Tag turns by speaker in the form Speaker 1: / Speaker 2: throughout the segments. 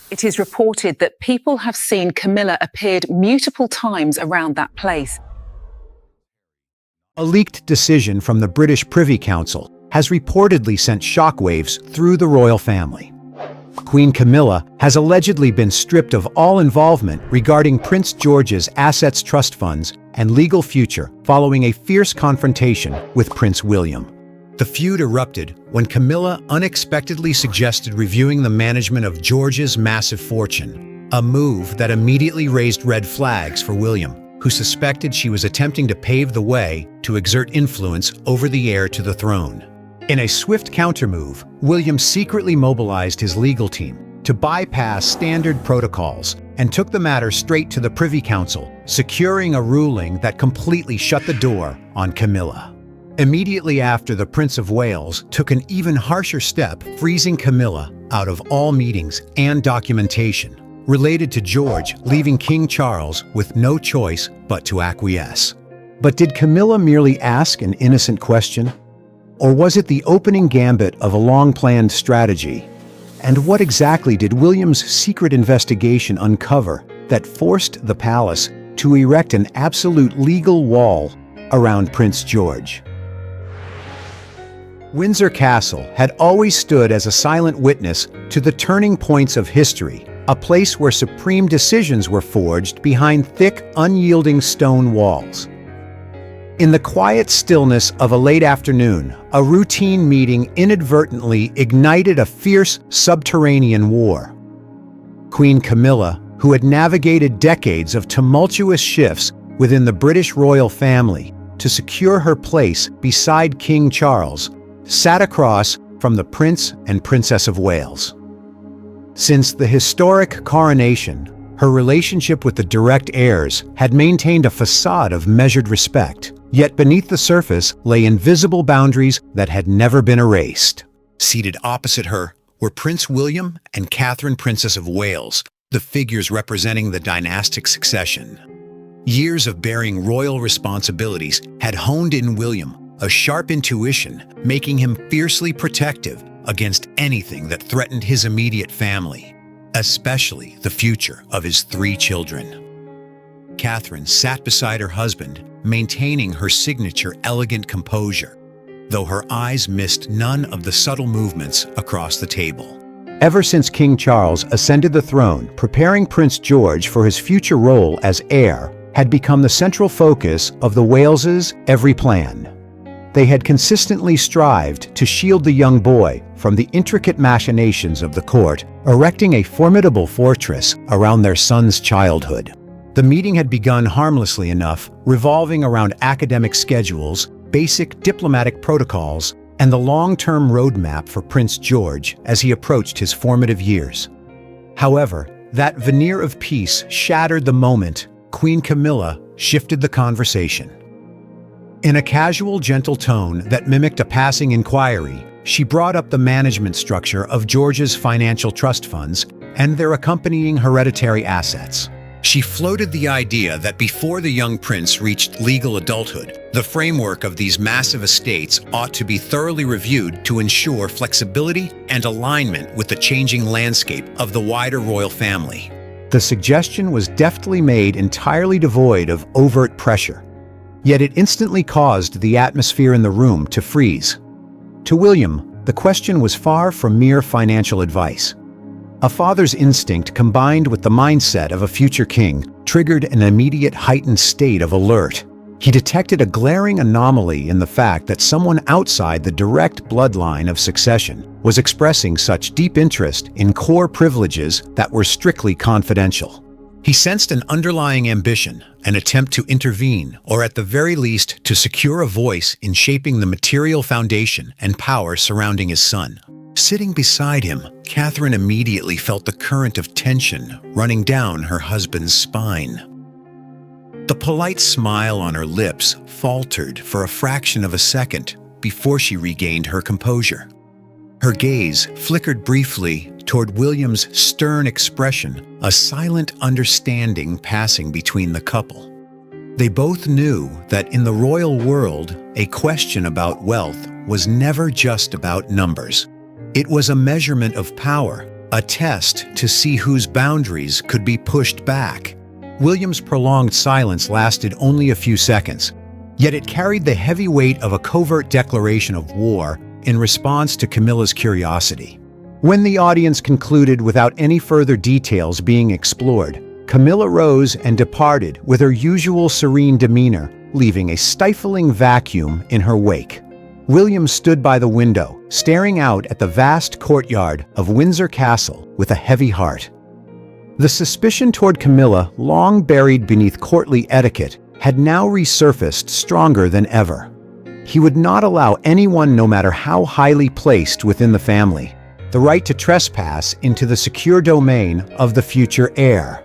Speaker 1: It is reported that people have seen Camilla appeared multiple times around that place.
Speaker 2: A leaked decision from the British Privy Council has reportedly sent shockwaves through the royal family. Queen Camilla has allegedly been stripped of all involvement regarding Prince George's assets, trust funds, and legal future following a fierce confrontation with Prince William. The feud erupted when Camilla unexpectedly suggested reviewing the management of George's massive fortune, a move that immediately raised red flags for William, who suspected she was attempting to pave the way to exert influence over the heir to the throne. In a swift countermove, William secretly mobilized his legal team to bypass standard protocols and took the matter straight to the Privy Council, securing a ruling that completely shut the door on Camilla. Immediately after, the Prince of Wales took an even harsher step, freezing Camilla out of all meetings and documentation related to George, leaving King Charles with no choice but to acquiesce. But did Camilla merely ask an innocent question? Or was it the opening gambit of a long-planned strategy? And what exactly did William's secret investigation uncover that forced the palace to erect an absolute legal wall around Prince George? Windsor Castle had always stood as a silent witness to the turning points of history, a place where supreme decisions were forged behind thick, unyielding stone walls. In the quiet stillness of a late afternoon, a routine meeting inadvertently ignited a fierce subterranean war. Queen Camilla, who had navigated decades of tumultuous shifts within the British royal family to secure her place beside King Charles, sat across from the Prince and Princess of Wales. Since the historic coronation, her relationship with the direct heirs had maintained a facade of measured respect. Yet beneath the surface lay invisible boundaries that had never been erased. Seated opposite her were Prince William and Catherine, Princess of Wales, the figures representing the dynastic succession. Years of bearing royal responsibilities had honed in William a sharp intuition, making him fiercely protective against anything that threatened his immediate family, especially the future of his 3 children. Catherine sat beside her husband, maintaining her signature elegant composure, though her eyes missed none of the subtle movements across the table. Ever since King Charles ascended the throne, preparing Prince George for his future role as heir had become the central focus of the Waleses' every plan. They had consistently strived to shield the young boy from the intricate machinations of the court, erecting a formidable fortress around their son's childhood. The meeting had begun harmlessly enough, revolving around academic schedules, basic diplomatic protocols, and the long-term roadmap for Prince George as he approached his formative years. However, that veneer of peace shattered the moment Queen Camilla shifted the conversation. In a casual, gentle tone that mimicked a passing inquiry, she brought up the management structure of George's financial trust funds and their accompanying hereditary assets. She floated the idea that before the young prince reached legal adulthood, the framework of these massive estates ought to be thoroughly reviewed to ensure flexibility and alignment with the changing landscape of the wider royal family. The suggestion was deftly made entirely devoid of overt pressure, yet it instantly caused the atmosphere in the room to freeze. To William, the question was far from mere financial advice. A father's instinct combined with the mindset of a future king triggered an immediate heightened state of alert. He detected a glaring anomaly in the fact that someone outside the direct bloodline of succession was expressing such deep interest in core privileges that were strictly confidential. He sensed an underlying ambition, an attempt to intervene, or at the very least to secure a voice in shaping the material foundation and power surrounding his son. Sitting beside him, Catherine immediately felt the current of tension running down her husband's spine. The polite smile on her lips faltered for a fraction of a second before she regained her composure. Her gaze flickered briefly toward William's stern expression, a silent understanding passing between the couple. They both knew that in the royal world, a question about wealth was never just about numbers. It was a measurement of power, a test to see whose boundaries could be pushed back. William's prolonged silence lasted only a few seconds, yet it carried the heavy weight of a covert declaration of war in response to Camilla's curiosity. When the audience concluded without any further details being explored, Camilla rose and departed with her usual serene demeanor, leaving a stifling vacuum in her wake. William stood by the window, staring out at the vast courtyard of Windsor Castle with a heavy heart. The suspicion toward Camilla, long buried beneath courtly etiquette, had now resurfaced stronger than ever. He would not allow anyone, no matter how highly placed within the family, the right to trespass into the secure domain of the future heir.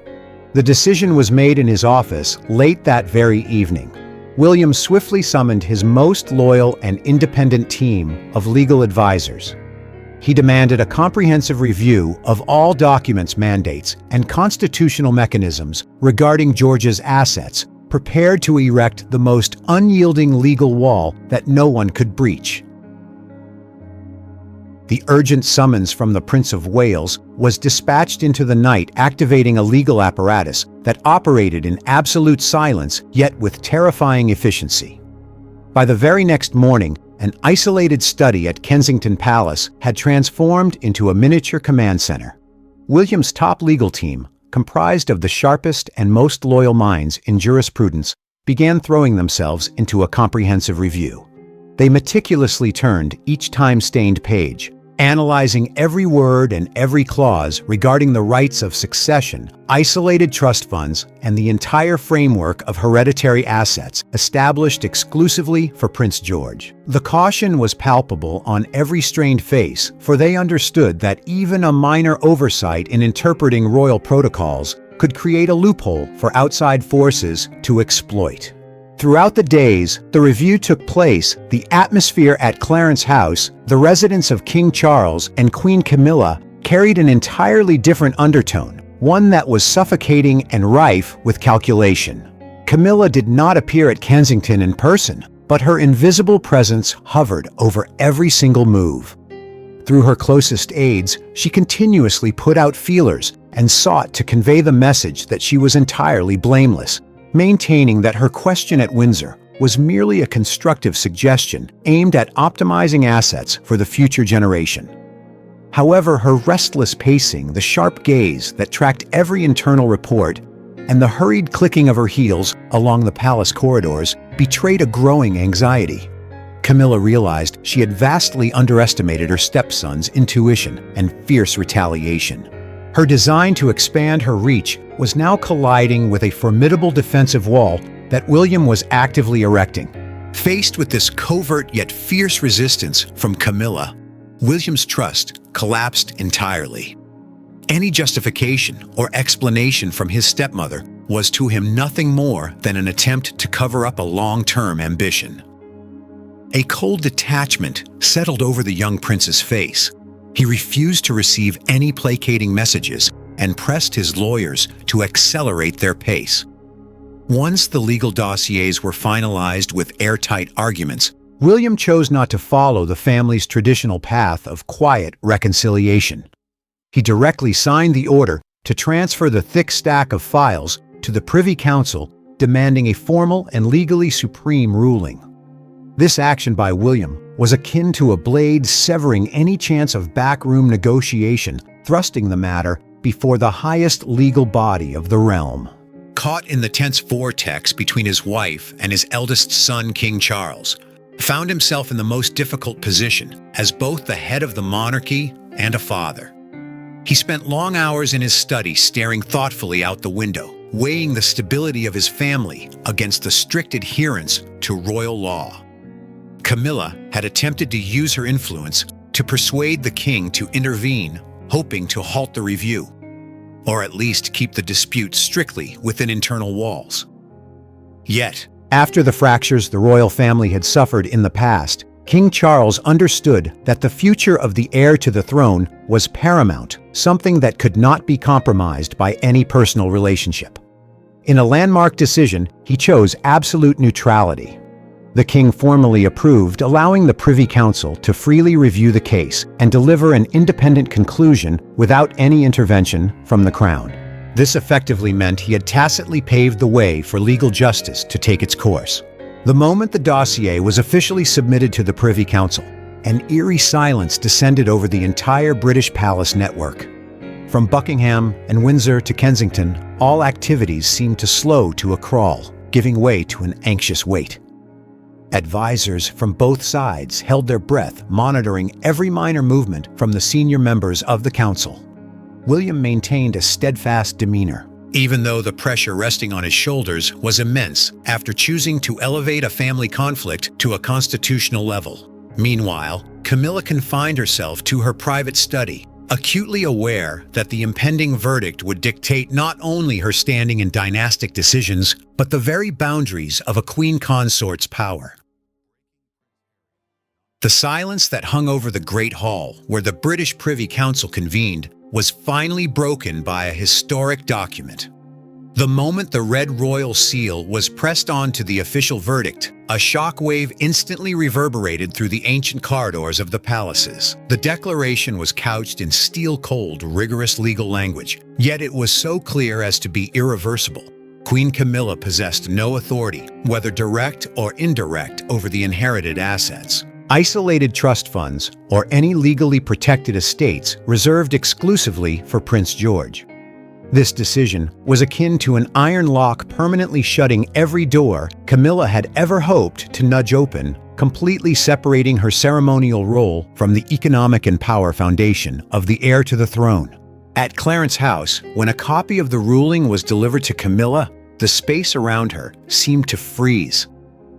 Speaker 2: The decision was made in his office late that very evening. William swiftly summoned his most loyal and independent team of legal advisors. He demanded a comprehensive review of all documents, mandates, and constitutional mechanisms regarding Georgia's assets, prepared to erect the most unyielding legal wall that no one could breach. The urgent summons from the Prince of Wales was dispatched into the night, activating a legal apparatus that operated in absolute silence, yet with terrifying efficiency. By the very next morning, an isolated study at Kensington Palace had transformed into a miniature command center. William's top legal team, comprised of the sharpest and most loyal minds in jurisprudence, began throwing themselves into a comprehensive review. They meticulously turned each time-stained page, analyzing every word and every clause regarding the rights of succession, isolated trust funds, and the entire framework of hereditary assets established exclusively for Prince George. The caution was palpable on every strained face, for they understood that even a minor oversight in interpreting royal protocols could create a loophole for outside forces to exploit. Throughout the days the review took place, the atmosphere at Clarence House, the residence of King Charles and Queen Camilla, carried an entirely different undertone, one that was suffocating and rife with calculation. Camilla did not appear at Kensington in person, but her invisible presence hovered over every single move. Through her closest aides, she continuously put out feelers and sought to convey the message that she was entirely blameless, maintaining that her question at Windsor was merely a constructive suggestion aimed at optimizing assets for the future generation. However, her restless pacing, the sharp gaze that tracked every internal report, and the hurried clicking of her heels along the palace corridors betrayed a growing anxiety. Camilla realized she had vastly underestimated her stepson's intuition and fierce retaliation. Her design to expand her reach was now colliding with a formidable defensive wall that William was actively erecting. Faced with this covert yet fierce resistance from Camilla, William's trust collapsed entirely. Any justification or explanation from his stepmother was to him nothing more than an attempt to cover up a long-term ambition. A cold detachment settled over the young prince's face. He refused to receive any placating messages and pressed his lawyers to accelerate their pace. Once the legal dossiers were finalized with airtight arguments, William chose not to follow the family's traditional path of quiet reconciliation. He directly signed the order to transfer the thick stack of files to the Privy Council, demanding a formal and legally supreme ruling. This action by William was akin to a blade severing any chance of backroom negotiation, thrusting the matter before the highest legal body of the realm. Caught in the tense vortex between his wife and his eldest son, King Charles, found himself in the most difficult position as both the head of the monarchy and a father. He spent long hours in his study staring thoughtfully out the window, weighing the stability of his family against the strict adherence to royal law. Camilla had attempted to use her influence to persuade the king to intervene, hoping to halt the review, or at least keep the dispute strictly within internal walls. Yet, after the fractures the royal family had suffered in the past, King Charles understood that the future of the heir to the throne was paramount, something that could not be compromised by any personal relationship. In a landmark decision, he chose absolute neutrality. The king formally approved, allowing the Privy Council to freely review the case and deliver an independent conclusion without any intervention from the crown. This effectively meant he had tacitly paved the way for legal justice to take its course. The moment the dossier was officially submitted to the Privy Council, an eerie silence descended over the entire British palace network. From Buckingham and Windsor to Kensington, all activities seemed to slow to a crawl, giving way to an anxious wait. Advisors from both sides held their breath, monitoring every minor movement from the senior members of the council. William maintained a steadfast demeanor, even though the pressure resting on his shoulders was immense after choosing to elevate a family conflict to a constitutional level. Meanwhile, Camilla confined herself to her private study, acutely aware that the impending verdict would dictate not only her standing in dynastic decisions, but the very boundaries of a queen consort's power. The silence that hung over the Great Hall, where the British Privy Council convened, was finally broken by a historic document. The moment the red royal seal was pressed onto the official verdict, a shockwave instantly reverberated through the ancient corridors of the palaces. The declaration was couched in steel-cold, rigorous legal language, yet it was so clear as to be irreversible. Queen Camilla possessed no authority, whether direct or indirect, over the inherited assets. Isolated trust funds, or any legally protected estates, reserved exclusively for Prince George. This decision was akin to an iron lock permanently shutting every door Camilla had ever hoped to nudge open, completely separating her ceremonial role from the economic and power foundation of the heir to the throne. At Clarence House, when a copy of the ruling was delivered to Camilla, the space around her seemed to freeze.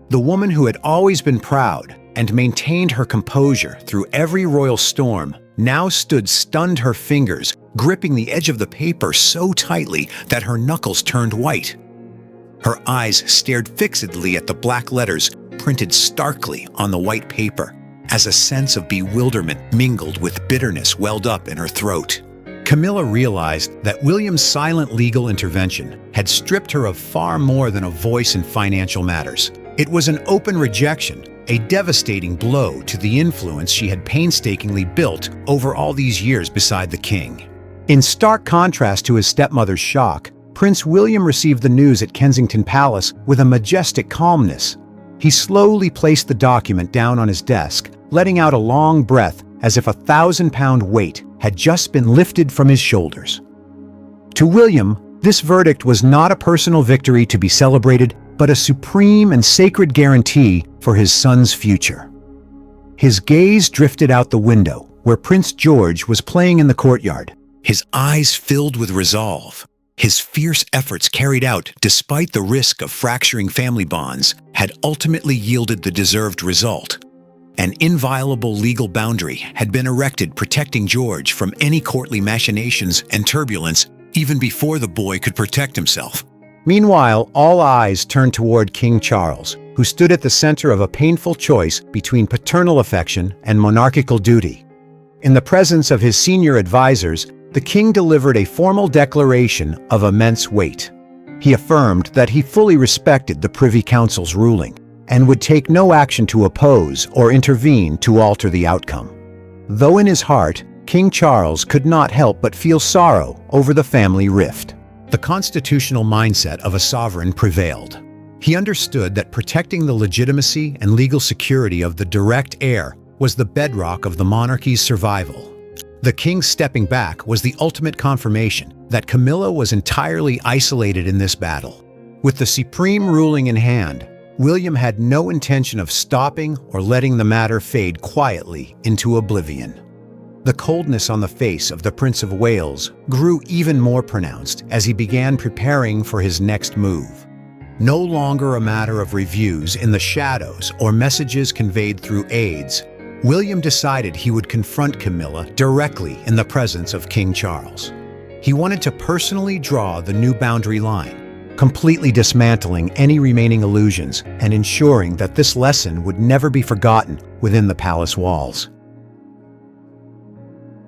Speaker 2: The woman who had always been proud and maintained her composure through every royal storm now stood stunned, her fingers gripping the edge of the paper so tightly that her knuckles turned white. Her eyes stared fixedly at the black letters printed starkly on the white paper, as a sense of bewilderment mingled with bitterness welled up in her throat. Camilla realized that William's silent legal intervention had stripped her of far more than a voice in financial matters. It was an open rejection, a devastating blow to the influence she had painstakingly built over all these years beside the king. In stark contrast to his stepmother's shock, Prince William received the news at Kensington Palace with a majestic calmness. He slowly placed the document down on his desk, letting out a long breath as if a 1,000-pound weight had just been lifted from his shoulders. To William, this verdict was not a personal victory to be celebrated, but a supreme and sacred guarantee for his son's future. His gaze drifted out the window, where Prince George was playing in the courtyard, his eyes filled with resolve. His fierce efforts carried out despite the risk of fracturing family bonds had ultimately yielded the deserved result. An inviolable legal boundary had been erected protecting George from any courtly machinations and turbulence even before the boy could protect himself. Meanwhile, all eyes turned toward King Charles, who stood at the center of a painful choice between paternal affection and monarchical duty. In the presence of his senior advisors, the king delivered a formal declaration of immense weight. He affirmed that he fully respected the Privy Council's ruling and would take no action to oppose or intervene to alter the outcome. Though in his heart, King Charles could not help but feel sorrow over the family rift. The constitutional mindset of a sovereign prevailed. He understood that protecting the legitimacy and legal security of the direct heir was the bedrock of the monarchy's survival. The king stepping back was the ultimate confirmation that Camilla was entirely isolated in this battle. With the supreme ruling in hand, William had no intention of stopping or letting the matter fade quietly into oblivion. The coldness on the face of the Prince of Wales grew even more pronounced as he began preparing for his next move. No longer a matter of reviews in the shadows or messages conveyed through aides, William decided he would confront Camilla directly in the presence of King Charles. He wanted to personally draw the new boundary line, completely dismantling any remaining illusions and ensuring that this lesson would never be forgotten within the palace walls.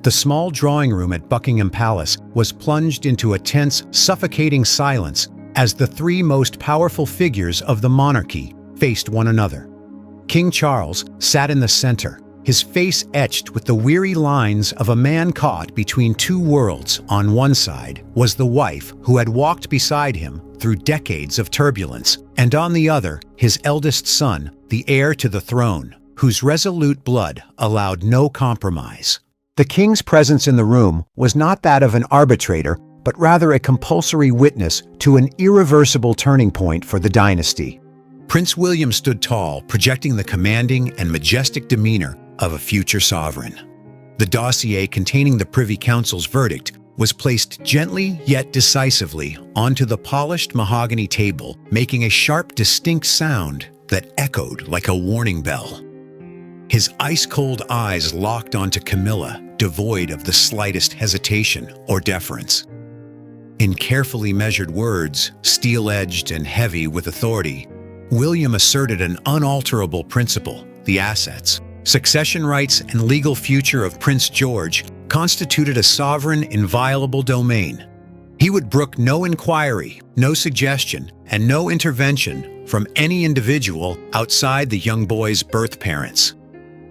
Speaker 2: The small drawing room at Buckingham Palace was plunged into a tense, suffocating silence as the three most powerful figures of the monarchy faced one another. King Charles sat in the center, his face etched with the weary lines of a man caught between two worlds. On one side was the wife who had walked beside him through decades of turbulence, and on the other, his eldest son, the heir to the throne, whose resolute blood allowed no compromise. The king's presence in the room was not that of an arbitrator, but rather a compulsory witness to an irreversible turning point for the dynasty. Prince William stood tall, projecting the commanding and majestic demeanor of a future sovereign. The dossier containing the Privy Council's verdict was placed gently yet decisively onto the polished mahogany table, making a sharp, distinct sound that echoed like a warning bell. His ice-cold eyes locked onto Camilla, devoid of the slightest hesitation or deference. In carefully measured words, steel-edged and heavy with authority, William asserted an unalterable principle: the assets, succession rights, and legal future of Prince George constituted a sovereign, inviolable domain. He would brook no inquiry, no suggestion, and no intervention from any individual outside the young boy's birth parents.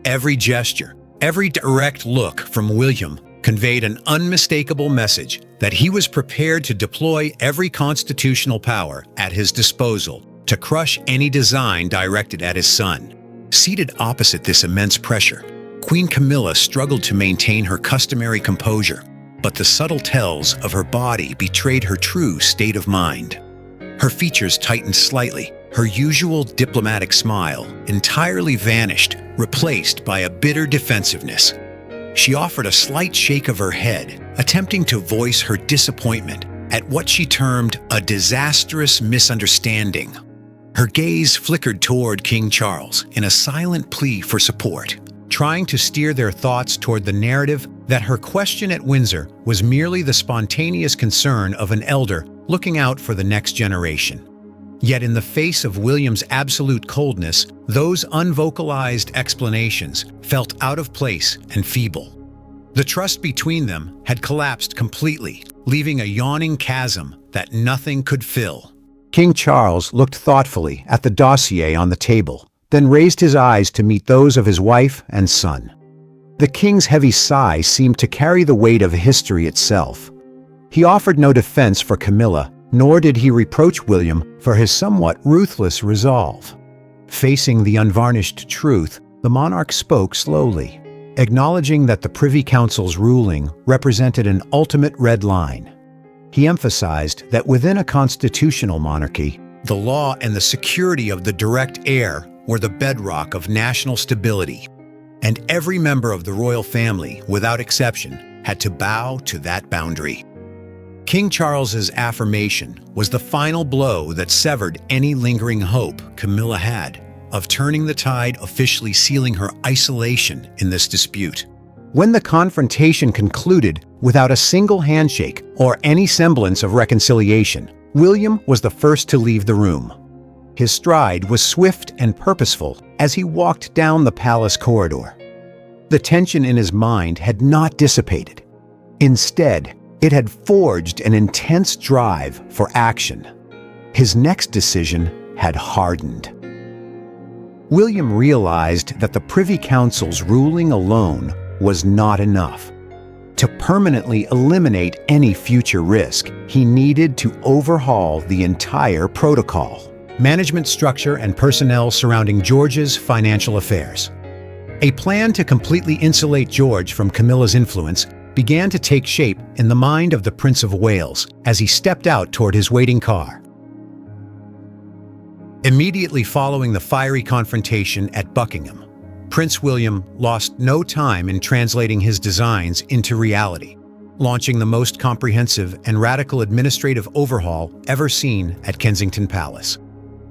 Speaker 2: Every gesture, every direct look from William conveyed an unmistakable message that he was prepared to deploy every constitutional power at his disposal to crush any design directed at his son. Seated opposite this immense pressure, Queen Camilla struggled to maintain her customary composure, but the subtle tells of her body betrayed her true state of mind. Her features tightened slightly, her usual diplomatic smile entirely vanished, replaced by a bitter defensiveness. She offered a slight shake of her head, attempting to voice her disappointment at what she termed a disastrous misunderstanding. Her gaze flickered toward King Charles in a silent plea for support, trying to steer their thoughts toward the narrative that her question at Windsor was merely the spontaneous concern of an elder looking out for the next generation. Yet in the face of William's absolute coldness, those unvocalized explanations felt out of place and feeble. The trust between them had collapsed completely, leaving a yawning chasm that nothing could fill. King Charles looked thoughtfully at the dossier on the table, then raised his eyes to meet those of his wife and son. The king's heavy sigh seemed to carry the weight of history itself. He offered no defense for Camilla, nor did he reproach William for his somewhat ruthless resolve. Facing the unvarnished truth, the monarch spoke slowly, acknowledging that the Privy Council's ruling represented an ultimate red line. He emphasized that within a constitutional monarchy, the law and the security of the direct heir were the bedrock of national stability, and every member of the royal family, without exception, had to bow to that boundary. King Charles's affirmation was the final blow that severed any lingering hope Camilla had of turning the tide, officially sealing her isolation in this dispute. When the confrontation concluded without a single handshake or any semblance of reconciliation, William was the first to leave the room. His stride was swift and purposeful as he walked down the palace corridor. The tension in his mind had not dissipated. Instead, it had forged an intense drive for action. His next decision had hardened. William realized that the Privy Council's ruling alone was not enough. To permanently eliminate any future risk, he needed to overhaul the entire protocol, management structure, and personnel surrounding George's financial affairs. A plan to completely insulate George from Camilla's influence began to take shape in the mind of the Prince of Wales as he stepped out toward his waiting car. Immediately following the fiery confrontation at Buckingham, Prince William lost no time in translating his designs into reality, launching the most comprehensive and radical administrative overhaul ever seen at Kensington Palace.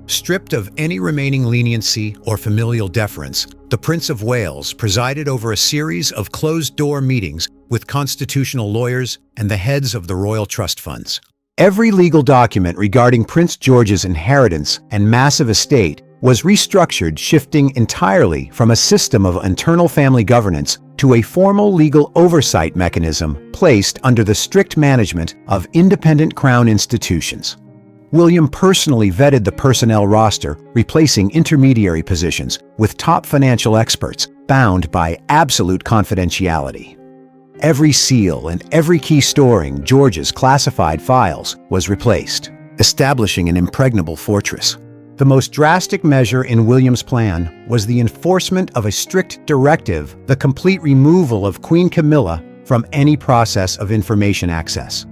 Speaker 2: Stripped of any remaining leniency or familial deference, the Prince of Wales presided over a series of closed-door meetings with constitutional lawyers and the heads of the royal trust funds. Every legal document regarding Prince George's inheritance and massive estate was restructured, shifting entirely from a system of internal family governance to a formal legal oversight mechanism placed under the strict management of independent Crown institutions. William personally vetted the personnel roster, replacing intermediary positions with top financial experts bound by absolute confidentiality. Every seal and every key storing George's classified files was replaced, establishing an impregnable fortress. The most drastic measure in William's plan was the enforcement of a strict directive, the complete removal of Queen Camilla from any process of information access.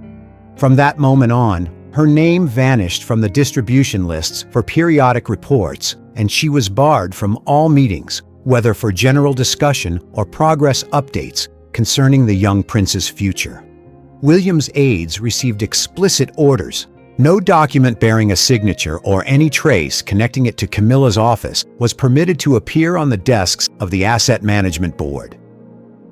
Speaker 2: From that moment on, her name vanished from the distribution lists for periodic reports, and she was barred from all meetings, whether for general discussion or progress updates concerning the young prince's future. William's aides received explicit orders. No document bearing a signature or any trace connecting it to Camilla's office was permitted to appear on the desks of the Asset Management Board.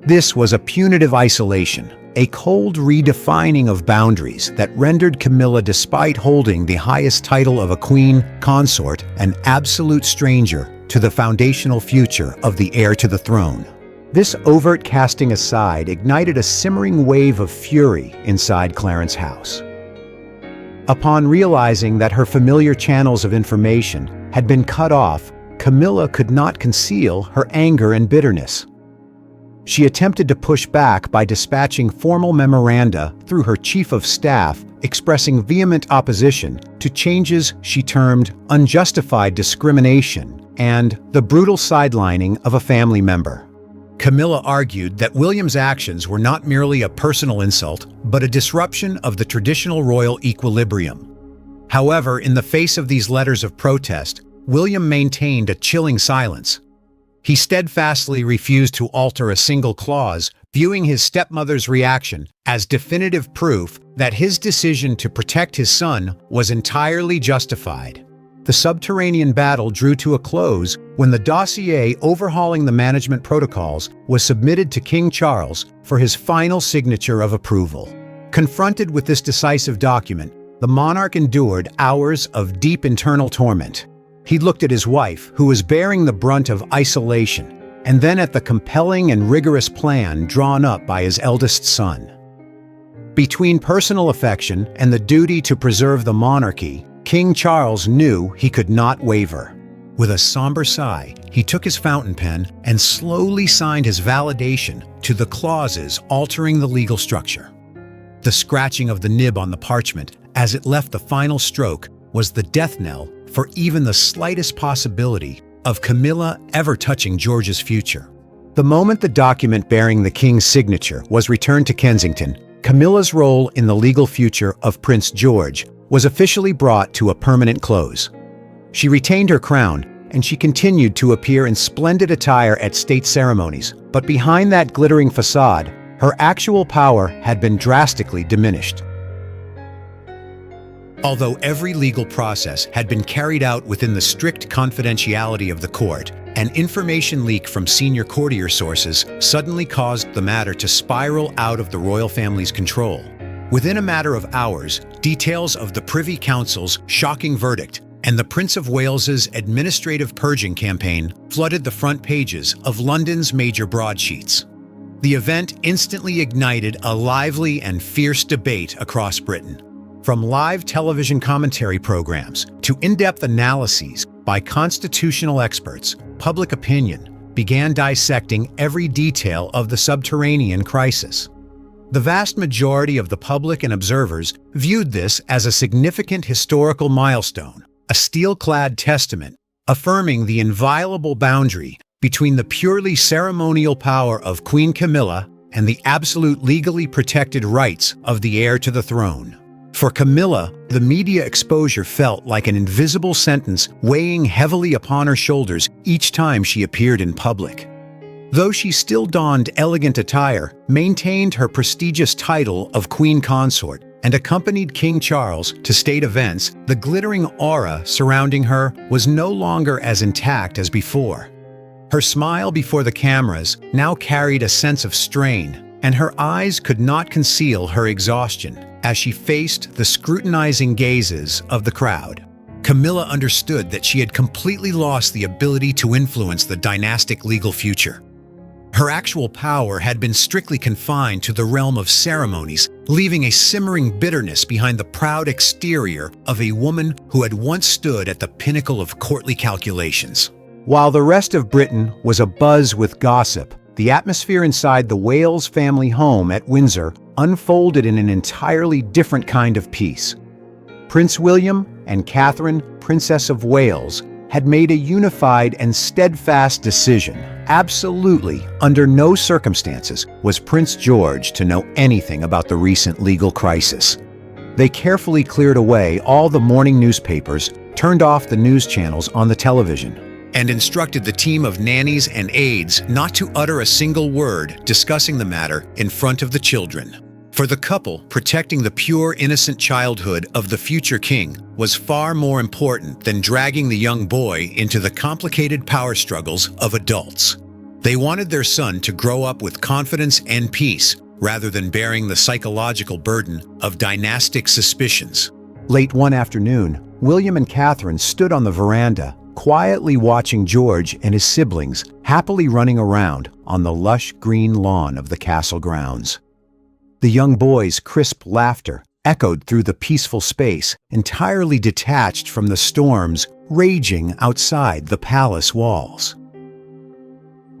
Speaker 2: This was a punitive isolation, a cold redefining of boundaries that rendered Camilla, despite holding the highest title of a queen consort, an absolute stranger to the foundational future of the heir to the throne. This overt casting aside ignited a simmering wave of fury inside Clarence's house. Upon realizing that her familiar channels of information had been cut off, Camilla could not conceal her anger and bitterness. She attempted to push back by dispatching formal memoranda through her chief of staff expressing vehement opposition to changes she termed unjustified discrimination and the brutal sidelining of a family member. Camilla argued that William's actions were not merely a personal insult, but a disruption of the traditional royal equilibrium. However, in the face of these letters of protest, William maintained a chilling silence. He steadfastly refused to alter a single clause, viewing his stepmother's reaction as definitive proof that his decision to protect his son was entirely justified. The subterranean battle drew to a close when the dossier overhauling the management protocols was submitted to King Charles for his final signature of approval. Confronted with this decisive document, the monarch endured hours of deep internal torment. He looked at his wife, who was bearing the brunt of isolation, and then at the compelling and rigorous plan drawn up by his eldest son. Between personal affection and the duty to preserve the monarchy, King Charles knew he could not waver. With a somber sigh, he took his fountain pen and slowly signed his validation to the clauses altering the legal structure. The scratching of the nib on the parchment as it left the final stroke was the death knell for even the slightest possibility of Camilla ever touching George's future. The moment the document bearing the king's signature was returned to Kensington, Camilla's role in the legal future of Prince George was officially brought to a permanent close. She retained her crown, and she continued to appear in splendid attire at state ceremonies, but behind that glittering facade, her actual power had been drastically diminished. Although every legal process had been carried out within the strict confidentiality of the court, an information leak from senior courtier sources suddenly caused the matter to spiral out of the royal family's control. Within a matter of hours, details of the Privy Council's shocking verdict and the Prince of Wales's administrative purging campaign flooded the front pages of London's major broadsheets. The event instantly ignited a lively and fierce debate across Britain. From live television commentary programs to in-depth analyses by constitutional experts, public opinion began dissecting every detail of the subterranean crisis. The vast majority of the public and observers viewed this as a significant historical milestone, a steel-clad testament affirming the inviolable boundary between the purely ceremonial power of Queen Camilla and the absolute legally protected rights of the heir to the throne. For Camilla, the media exposure felt like an invisible sentence weighing heavily upon her shoulders each time she appeared in public. Though she still donned elegant attire, maintained her prestigious title of Queen Consort, and accompanied King Charles to state events, the glittering aura surrounding her was no longer as intact as before. Her smile before the cameras now carried a sense of strain, and her eyes could not conceal her exhaustion as she faced the scrutinizing gazes of the crowd. Camilla understood that she had completely lost the ability to influence the dynastic legal future. Her actual power had been strictly confined to the realm of ceremonies, leaving a simmering bitterness behind the proud exterior of a woman who had once stood at the pinnacle of courtly calculations. While the rest of Britain was abuzz with gossip, the atmosphere inside the Wales family home at Windsor unfolded in an entirely different kind of peace. Prince William and Catherine, Princess of Wales, had made a unified and steadfast decision. Absolutely, under no circumstances, was Prince George to know anything about the recent legal crisis. They carefully cleared away all the morning newspapers, turned off the news channels on the television, and instructed the team of nannies and aides not to utter a single word discussing the matter in front of the children. For the couple, protecting the pure, innocent childhood of the future king was far more important than dragging the young boy into the complicated power struggles of adults. They wanted their son to grow up with confidence and peace, rather than bearing the psychological burden of dynastic suspicions. Late one afternoon, William and Catherine stood on the veranda, quietly watching George and his siblings happily running around on the lush green lawn of the castle grounds. The young boy's crisp laughter echoed through the peaceful space, entirely detached from the storms raging outside the palace walls.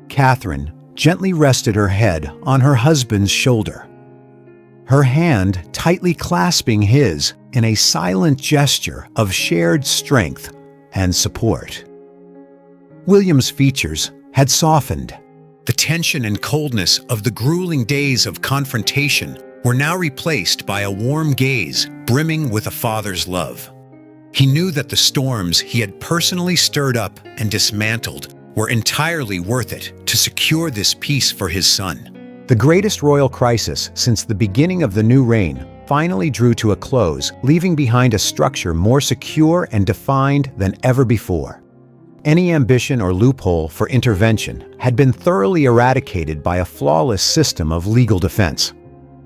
Speaker 2: Catherine gently rested her head on her husband's shoulder, her hand tightly clasping his in a silent gesture of shared strength and support. William's features had softened. The tension and coldness of the grueling days of confrontation were now replaced by a warm gaze brimming with a father's love. He knew that the storms he had personally stirred up and dismantled were entirely worth it to secure this peace for his son. The greatest royal crisis since the beginning of the new reign finally drew to a close, leaving behind a structure more secure and defined than ever before. Any ambition or loophole for intervention had been thoroughly eradicated by a flawless system of legal defense.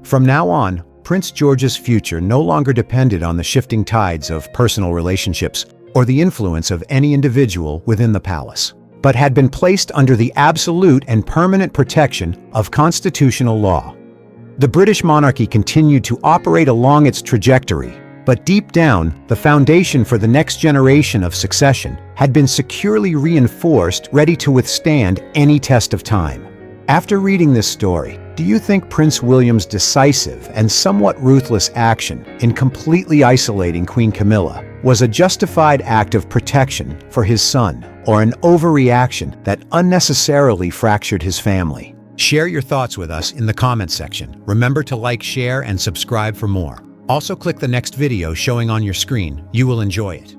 Speaker 2: From now on, Prince George's future no longer depended on the shifting tides of personal relationships or the influence of any individual within the palace, but had been placed under the absolute and permanent protection of constitutional law. The British monarchy continued to operate along its trajectory, but deep down, the foundation for the next generation of succession had been securely reinforced, ready to withstand any test of time. After reading this story, do you think Prince William's decisive and somewhat ruthless action in completely isolating Queen Camilla was a justified act of protection for his son, or an overreaction that unnecessarily fractured his family? Share your thoughts with us in the comments section. Remember to like, share, and subscribe for more. Also, click the next video showing on your screen. You will enjoy it.